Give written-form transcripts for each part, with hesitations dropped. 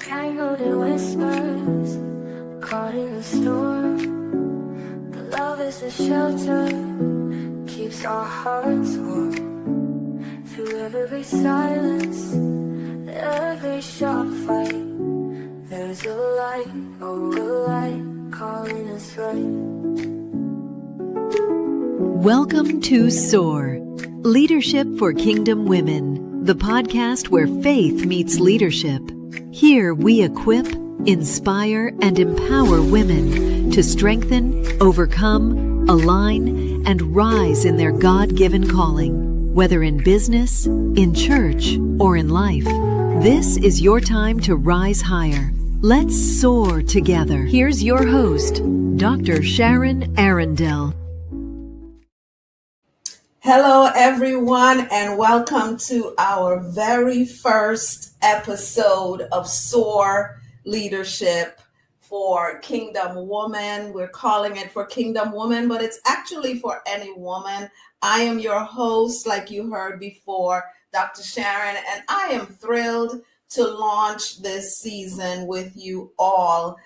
tangled in whispers, caught in a storm. The love is a shelter, keeps our hearts warm. Through every silence, every sharp fight, there's a light, oh, a light calling us right. Welcome to S.O.A.R, Leadership for Kingdom Women, the podcast where faith meets leadership. Here we equip, inspire, and empower women to strengthen, overcome, align, and rise in their God-given calling, whether in business, in church, or in life. This is your time to rise higher. Let's soar together. Here's your host, Dr. Sharon Arrindell. Hello, everyone, and welcome to our very first episode of S.O.A.R Leadership for Kingdom Woman. We're calling it for Kingdom Woman, but it's actually for any woman. I am your host, like you heard before, Dr. Sharon, and I am thrilled to launch this season with you all.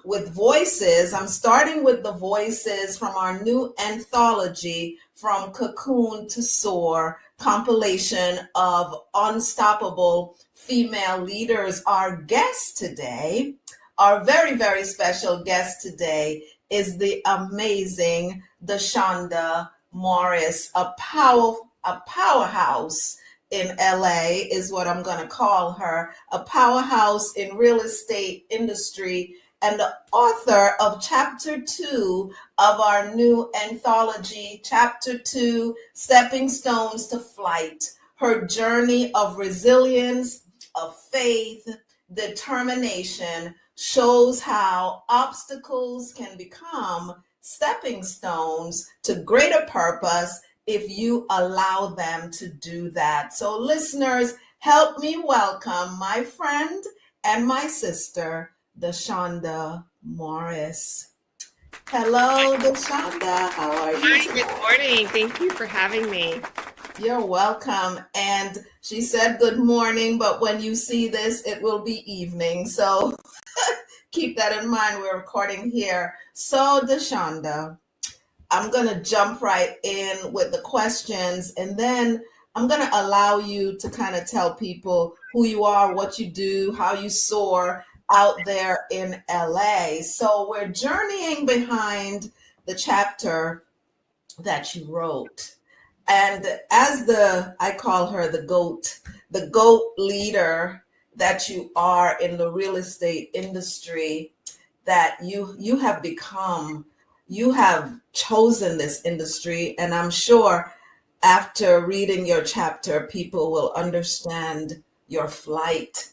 With voices. I'm starting with the voices from our new anthology, From Cocoon to S.O.A.R, compilation of unstoppable female leaders. Our guest today, our very, very special guest today, is the amazing DeShunda Morris, a powerhouse in LA is what I'm going to call her, a powerhouse in real estate industry and the author of Chapter 2 of our new anthology, Chapter 2, Stepping Stones to Flight, her journey of resilience, of faith, determination, shows how obstacles can become stepping stones to greater purpose if you allow them to do that. So listeners, help me welcome my friend and my sister, DeShunda Morris. Hello, DeShunda. How are you? Hi, good morning. Thank you for having me. You're welcome. And she said good morning, but when you see this, it will be evening. So keep that in mind. We're recording here. So DeShunda, I'm going to jump right in with the questions, and then I'm going to allow you to kind of tell people who you are, what you do, how you soar out there in LA. So we're journeying behind the chapter that you wrote. And as I call her the GOAT leader that you are in the real estate industry, that you have become. You have chosen this industry, and I'm sure after reading your chapter, people will understand your flight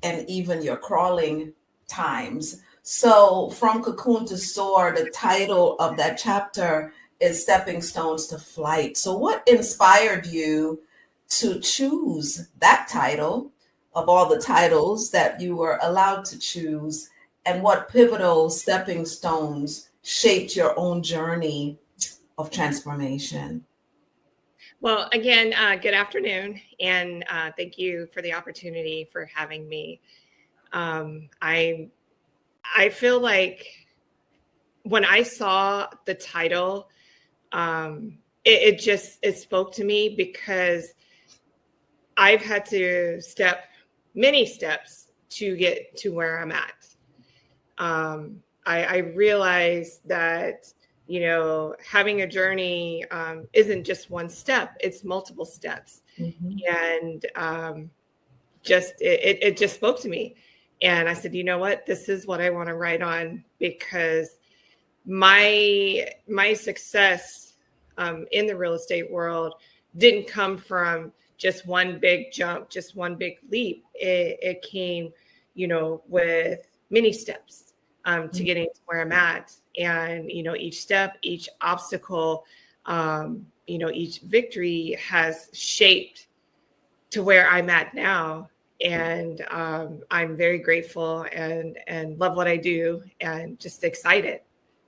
and even your crawling times. So From Cocoon to S.O.A.R, the title of that chapter is Stepping Stones to Flight. So what inspired you to choose that title of all the titles that you were allowed to choose, and what pivotal stepping stones shaped your own journey of transformation? Well, again, good afternoon, and thank you for the opportunity for having me. I feel like when I saw the title, it spoke to me, because I've had to step many steps to get to where I'm at. I realized that, having a journey isn't just one step, it's multiple steps. Mm-hmm. And it just spoke to me. And I said, you know what, this is what I want to write on, because my success in the real estate world didn't come from just one big jump, just one big leap. It came, with many steps. To getting to where I'm at. And, each step, each obstacle, each victory has shaped to where I'm at now. And I'm very grateful and love what I do, and just excited.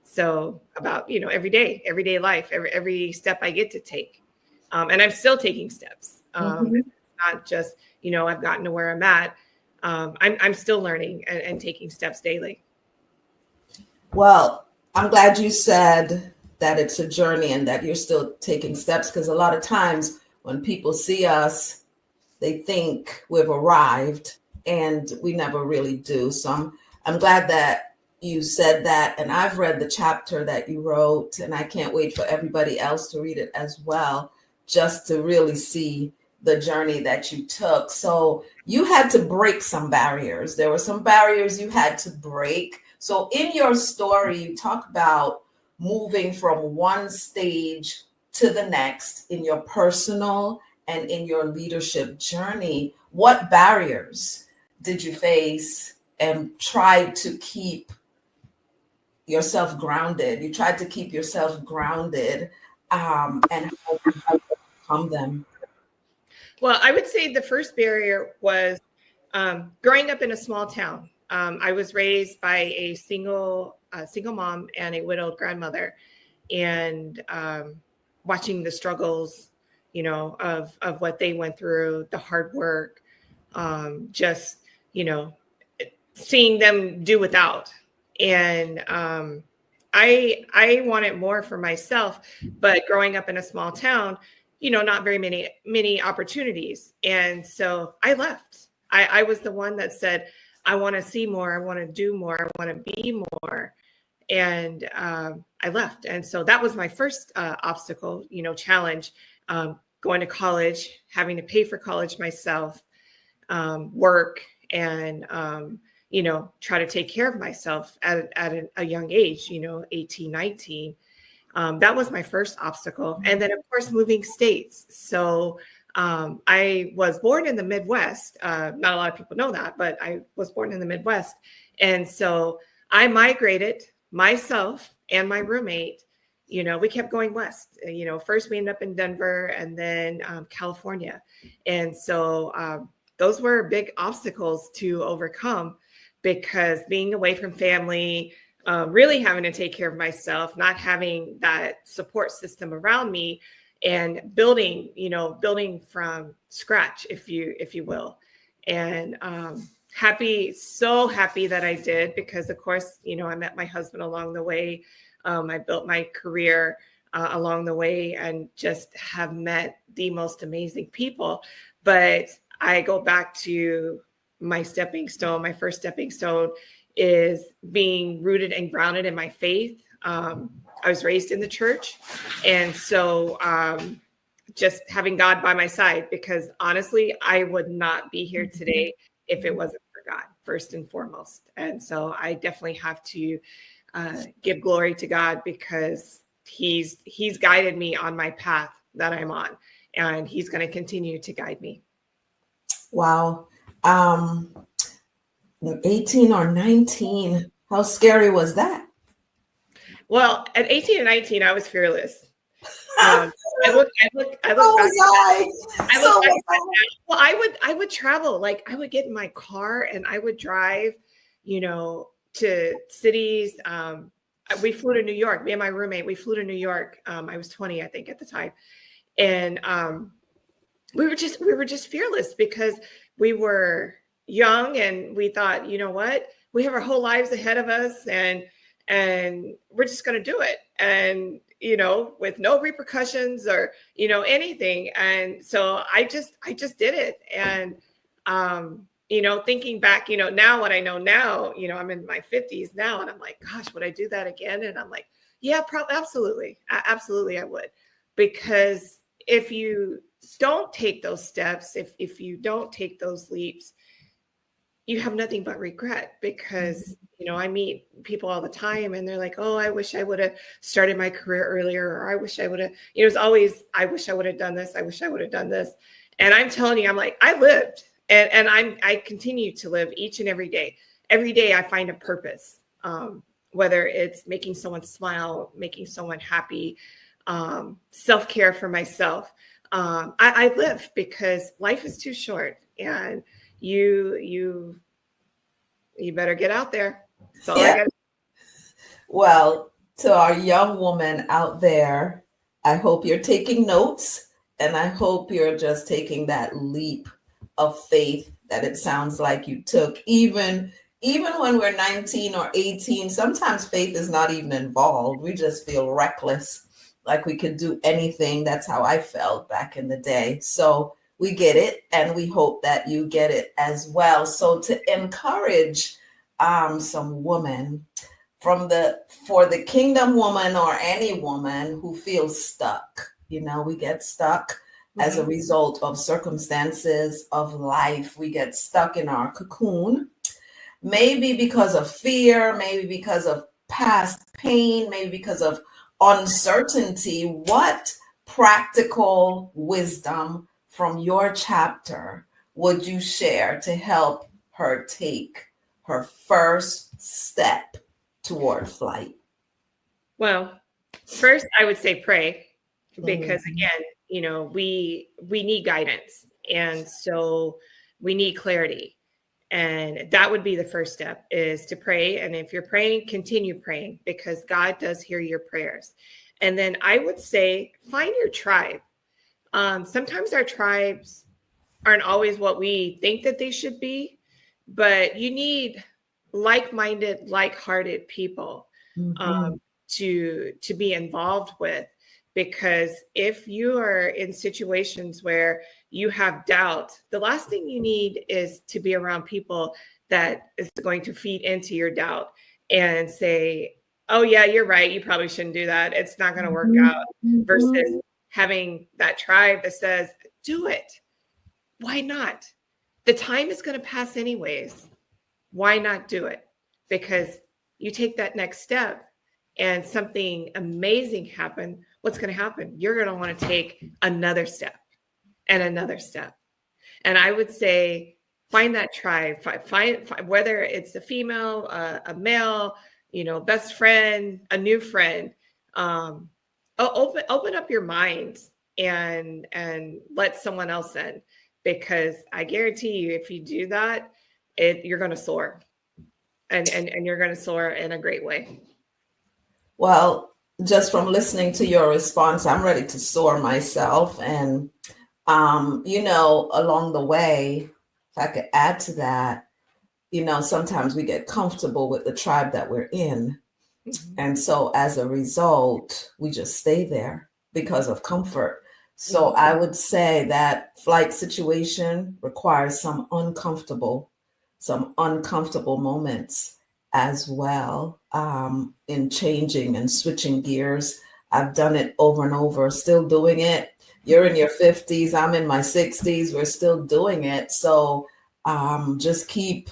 So about, everyday life, every step I get to take. And I'm still taking steps. It's not just, I've gotten to where I'm at. I'm still learning and taking steps daily. Well, I'm glad you said that it's a journey and that you're still taking steps, because a lot of times when people see us, they think we've arrived and we never really do. So I'm glad that you said that. And I've read the chapter that you wrote, and I can't wait for everybody else to read it as well, just to really see the journey that you took. So you had to break some barriers. There were some barriers you had to break. So in your story, you talk about moving from one stage to the next in your personal and in your leadership journey. What barriers did you face and try to keep yourself grounded? You tried to keep yourself grounded, and how to overcome them. Well, I would say the first barrier was growing up in a small town. I was raised by a single mom and a widowed grandmother, and watching the struggles, of what they went through, the hard work, just, seeing them do without. And I wanted more for myself, but growing up in a small town, not very many opportunities. And so I left. I was the one that said, I want to see more. I want to do more. I want to be more. And I left. And so that was my first obstacle, challenge, going to college, having to pay for college myself, work, and, try to take care of myself at a young age, 18, 19. That was my first obstacle. And then, of course, moving states. So I was born in the Midwest. Not a lot of people know that, but I was born in the Midwest. And so I migrated myself and my roommate. We kept going west. First we ended up in Denver and then California. And so those were big obstacles to overcome, because being away from family, really having to take care of myself, not having that support system around me, and building from scratch, if you will. And so happy that I did, because of course, I met my husband along the way. I built my career along the way, and just have met the most amazing people. But I go back to my stepping stone. My first stepping stone is being rooted and grounded in my faith. I was raised in the church. And so just having God by my side, because honestly, I would not be here today if it wasn't for God, first and foremost. And so I definitely have to give glory to God, because he's guided me on my path that I'm on, and he's going to continue to guide me. Wow. 18 or 19, how scary was that? Well, at 18 and 19, I was fearless. I look back. Well, I would travel. Like, I would get in my car and I would drive, to cities. We flew to New York. Me and my roommate, we flew to New York. I was 20, I think, at the time. And we were just fearless, because we were young and we thought, what? We have our whole lives ahead of us, and we're just going to do it. And, with no repercussions or, anything. And so I just did it. And, thinking back, now what I know now, I'm in my 50s now, and I'm like, gosh, would I do that again? And I'm like, yeah, absolutely. Absolutely, I would. Because if you don't take those steps, if you don't take those leaps, you have nothing but regret. Because, I meet people all the time and they're like, oh, I wish I would have started my career earlier, or I wish I would have, it's always, I wish I would have done this. I wish I would have done this. And I'm telling you, I'm like, I lived, and I continue to live each and every day. Every day I find a purpose, whether it's making someone smile, making someone happy, self-care for myself. I live, because life is too short, and you better get out there. So yeah. Well, to our young woman out there, I hope you're taking notes, and I hope you're just taking that leap of faith that it sounds like you took, even when we're 19 or 18. Sometimes faith is not even involved. We just feel reckless, like we could do anything. That's how I felt back in the day. So we get it, and we hope that you get it as well. So to encourage some women for the kingdom woman, or any woman who feels stuck, we get stuck as a result of circumstances of life. We get stuck in our cocoon, maybe because of fear, maybe because of past pain, maybe because of uncertainty. What practical wisdom from your chapter would you share to help her take her first step toward flight? Well, first I would say pray, because again, we need guidance, and so we need clarity. And that would be the first step, is to pray. And if you're praying, continue praying, because God does hear your prayers. And then I would say, find your tribe. Sometimes our tribes aren't always what we think that they should be, but you need like-minded, like-hearted people to be involved with. Because if you are in situations where you have doubt, the last thing you need is to be around people that is going to feed into your doubt and say, oh yeah, you're right, you probably shouldn't do that, it's not going to work out, versus having that tribe that says, do it. Why not? The time is going to pass anyways. Why not do it? Because you take that next step and something amazing happens, what's going to happen? You're going to want to take another step and another step. And I would say, find that tribe, find whether it's a female, a male, best friend, a new friend. Open up your mind and let someone else in, because I guarantee you, if you do that, you're going to soar, and you're going to soar in a great way. Well, just from listening to your response, I'm ready to soar myself. And, along the way, if I could add to that, sometimes we get comfortable with the tribe that we're in. And so as a result, we just stay there because of comfort. So I would say that flight situation requires some uncomfortable moments as well, in changing and switching gears. I've done it over and over, still doing it. You're in your 50s, I'm in my 60s, we're still doing it. So just keep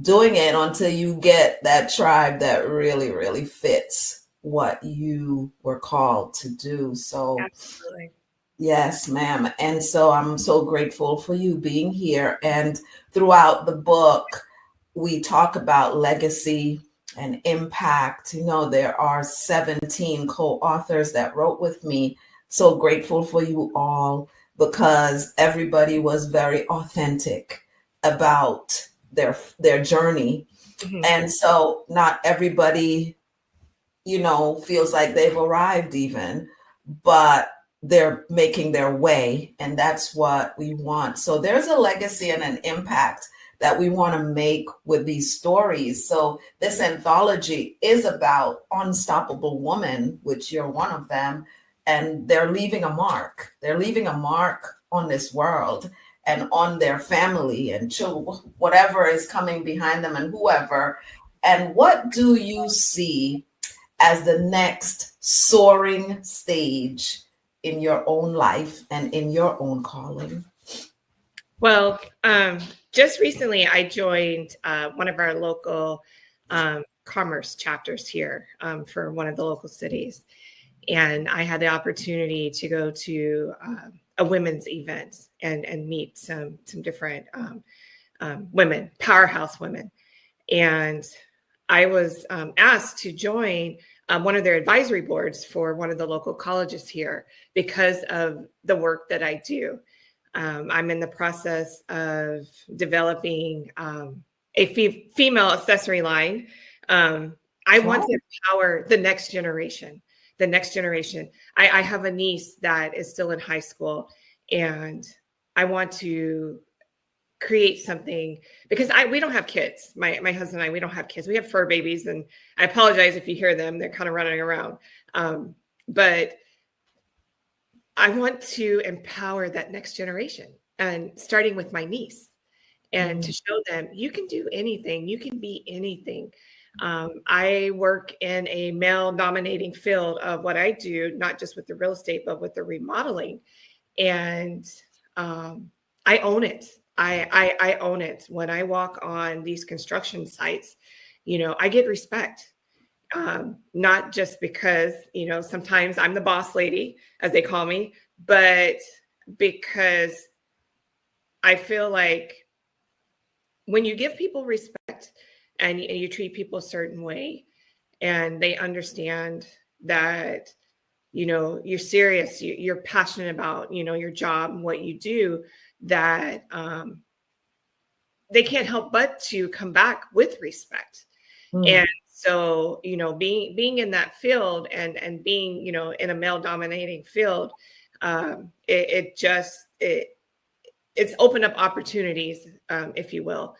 doing it until you get that tribe that really, really fits what you were called to do. So Absolutely. Yes, ma'am. And so I'm so grateful for you being here. And throughout the book, we talk about legacy and impact. There are 17 co-authors that wrote with me. So grateful for you all, because everybody was very authentic about their journey. And so not everybody, feels like they've arrived even, but they're making their way, and that's what we want. So there's a legacy and an impact that we want to make with these stories. So this anthology is about unstoppable women, which you're one of them, and they're leaving a mark. They're leaving a mark on this world and on their family and children, whatever is coming behind them and whoever. And what do you see as the next soaring stage in your own life and in your own calling? Well, just recently I joined one of our local commerce chapters here for one of the local cities. And I had the opportunity to go to a women's event and meet some different women, powerhouse women. And I was asked to join one of their advisory boards for one of the local colleges here because of the work that I do. I'm in the process of developing a female accessory line. I want to empower the next generation. I have a niece that is still in high school, and I want to create something, because we don't have kids. My husband and I, we don't have kids. We have fur babies, and I apologize if you hear them. They're kind of running around. But I want to empower that next generation, and starting with my niece, and to show them you can do anything, you can be anything. I work in a male dominating field of what I do, not just with the real estate, but with the remodeling. And I own it. I own it. When I walk on these construction sites, I get respect. Not just because, sometimes I'm the boss lady, as they call me, but because I feel like when you give people respect and you treat people a certain way, and they understand that, you're serious, you're passionate about, your job and what you do, that they can't help but to come back with respect. And so, being in that field and being, in a male dominating field, it's opened up opportunities, if you will,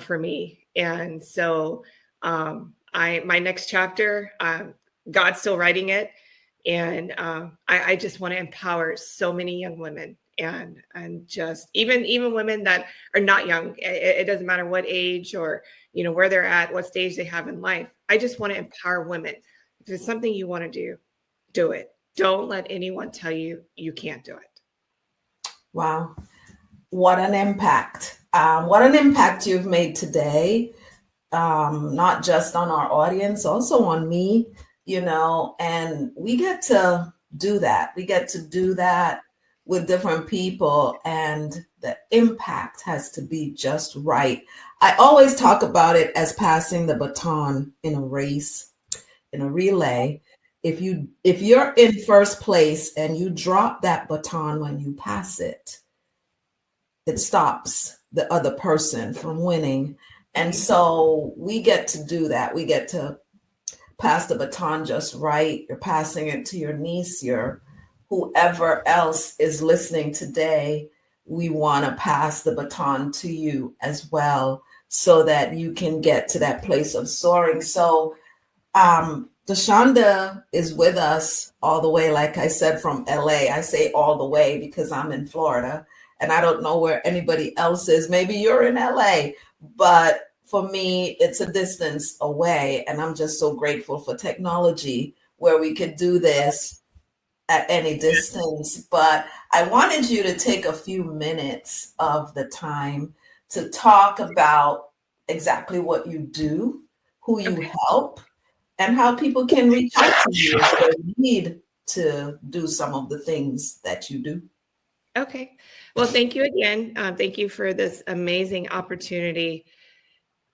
for me. And so my next chapter, God's still writing it. And I just want to empower so many young women, and just even women that are not young. It doesn't matter what age or, where they're at, what stage they have in life. I just want to empower women. If it's something you want to do it. Don't let anyone tell you you can't do it. Wow. What an impact. What an impact you've made today. Not just on our audience, also on me, and we get to do that. We get to do that with different people, and the impact has to be just right. I always talk about it as passing the baton in a race, in a relay. If you're in first place and you drop that baton when you pass it, it stops the other person from winning. And so we get to do that. We get to pass the baton just right. You're passing it to your niece, whoever else is listening today. We want to pass the baton to you as well, so that you can get to that place of soaring. So DeShunda is with us all the way, like I said, from LA. I say all the way because I'm in Florida, and I don't know where anybody else is. Maybe you're in LA, but for me, it's a distance away. And I'm just so grateful for technology where we could do this at any distance. But I wanted you to take a few minutes of the time to talk about exactly what you do, who you help, and how people can reach out to you if they need to do some of the things that you do. Okay. Well, thank you again. Thank you for this amazing opportunity.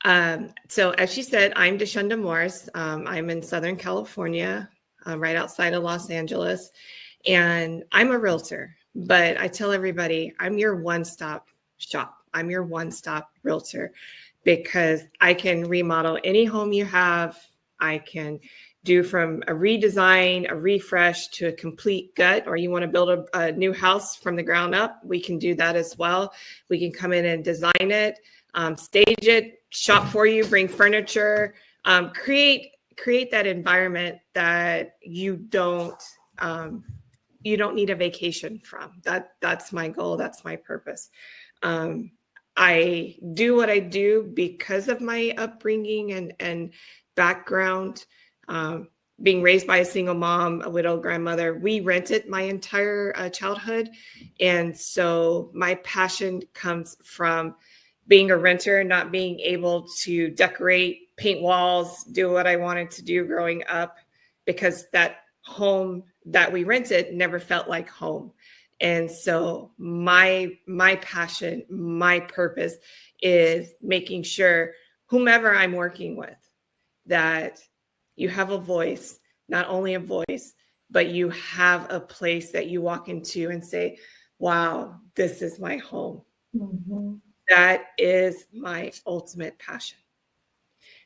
So as she said, I'm DeShunda Morris. I'm in Southern California, right outside of Los Angeles, and I'm a realtor. But I tell everybody, I'm your one-stop shop. I'm your one-stop realtor, because I can remodel any home you have. I can do from a redesign, a refresh, to a complete gut, or you want to build a new house from the ground up, we can do that as well. We can come in and design it, stage it, shop for you, bring furniture, create that environment that you don't need a vacation from. That's my goal. That's my purpose. I do what I do because of my upbringing and background. Being raised by a single mom, a widowed grandmother, we rented my entire childhood. And so my passion comes from being a renter, not being able to decorate, paint walls, do what I wanted to do growing up, because that home that we rented never felt like home. And so my passion, my purpose is making sure whomever I'm working with, that you have a voice, not only a voice, but you have a place that you walk into and say, wow, this is my home. Mm-hmm. That is my ultimate passion.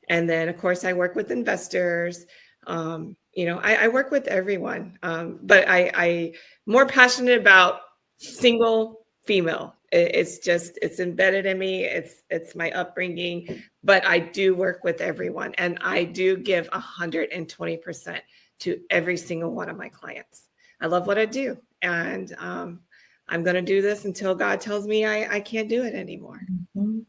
And then, of course, I work with investors. I work with everyone, but I more passionate about single female. It's embedded in me. It's my upbringing, but I do work with everyone, and I do give 120% to every single one of my clients. I love what I do, and I'm going to do this until God tells me I can't do it anymore. Mm-hmm.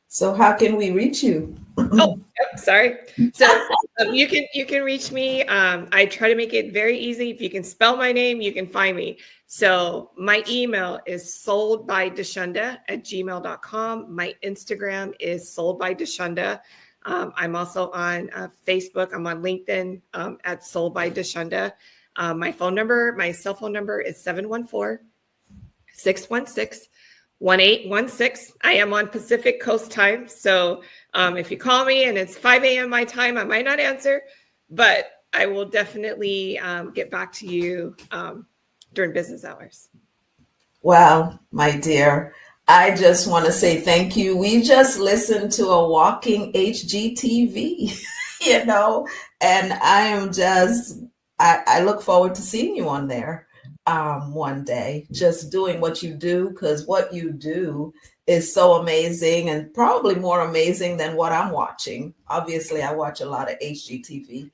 So how can we reach you? Oh, sorry. So you can reach me. I try to make it very easy. If you can spell my name, you can find me. So my email is soldbydeshunda@gmail.com. My Instagram is soldbydeshunda. I'm also on Facebook. I'm on LinkedIn at soldbydeshunda. My cell phone number is 714-616-1816. I am on Pacific Coast time. So if you call me and it's 5 a.m. my time, I might not answer, but I will definitely get back to you during business hours. Well, my dear, I just want to say thank you. We just listened to a walking HGTV, and I look forward to seeing you on there one day, just doing what you do, because what you do is so amazing, and probably more amazing than what I'm watching. Obviously, I watch a lot of HGTV.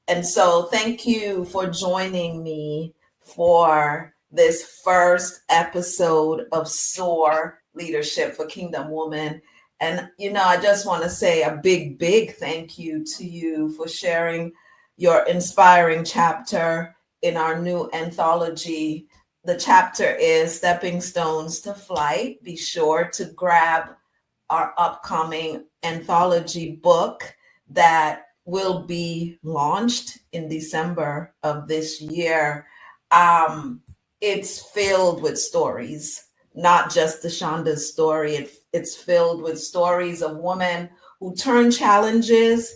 And so thank you for joining me for this first episode of S.O.A.R, Leadership for Kingdom Women. And, I just want to say a big, big thank you to you for sharing your inspiring chapter in our new anthology. The chapter is Stepping Stones to Flight. Be sure to grab our upcoming anthology book that will be launched in December of this year. It's filled with stories, not just DeShunda's story. It's filled with stories of women who turn challenges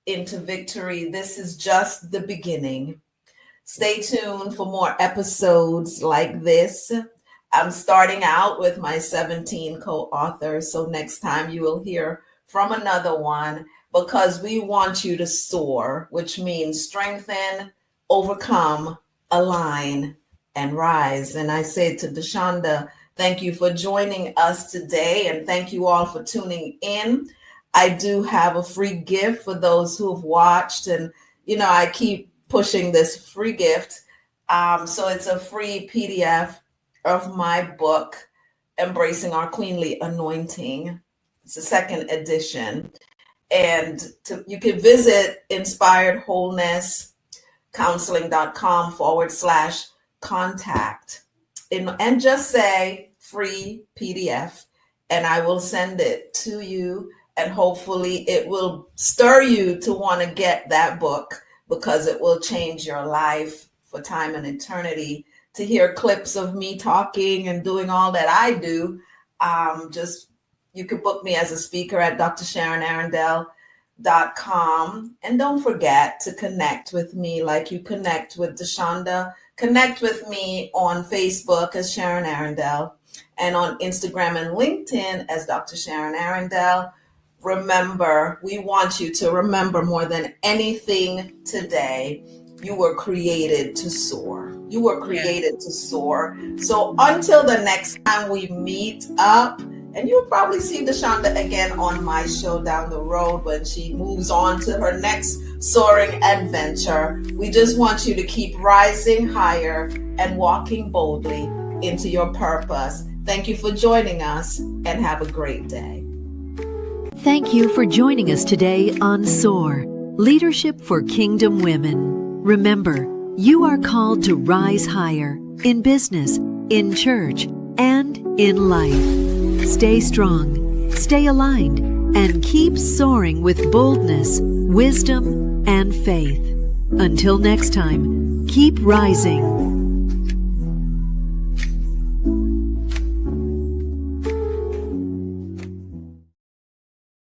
into victory. This is just the beginning. Stay tuned for more episodes like this. I'm starting out with my 17 co-authors, so next time you will hear from another one, because we want you to soar, which means strengthen, overcome, align, and rise. And I say to DeShunda, thank you for joining us today, and thank you all for tuning in. I do have a free gift for those who have watched, and I keep pushing this free gift. So it's a free PDF of my book, Embracing Our Queenly Anointing. It's the second edition. And you can visit inspiredwholenesscounseling.com/contact and just say free PDF, and I will send it to you. And hopefully it will stir you to want to get that book, because it will change your life for time and eternity. To hear clips of me talking and doing all that I do, you could book me as a speaker at DrSharonArrindell.com. And don't forget to connect with me like you connect with DeShunda. Connect with me on Facebook as Sharon Arrindell, and on Instagram and LinkedIn as Dr. Sharon Arrindell. Remember, we want you to remember more than anything today, you were created to soar. You were created to soar. So until the next time we meet up, and you'll probably see DeShunda again on my show down the road when she moves on to her next soaring adventure. We just want you to keep rising higher and walking boldly into your purpose. Thank you for joining us, and have a great day. Thank you for joining us today on S.O.A.R, Leadership for Kingdom Women. Remember, you are called to rise higher in business, in church, and in life. Stay strong, stay aligned, and keep soaring with boldness, wisdom, and faith. Until next time, keep rising.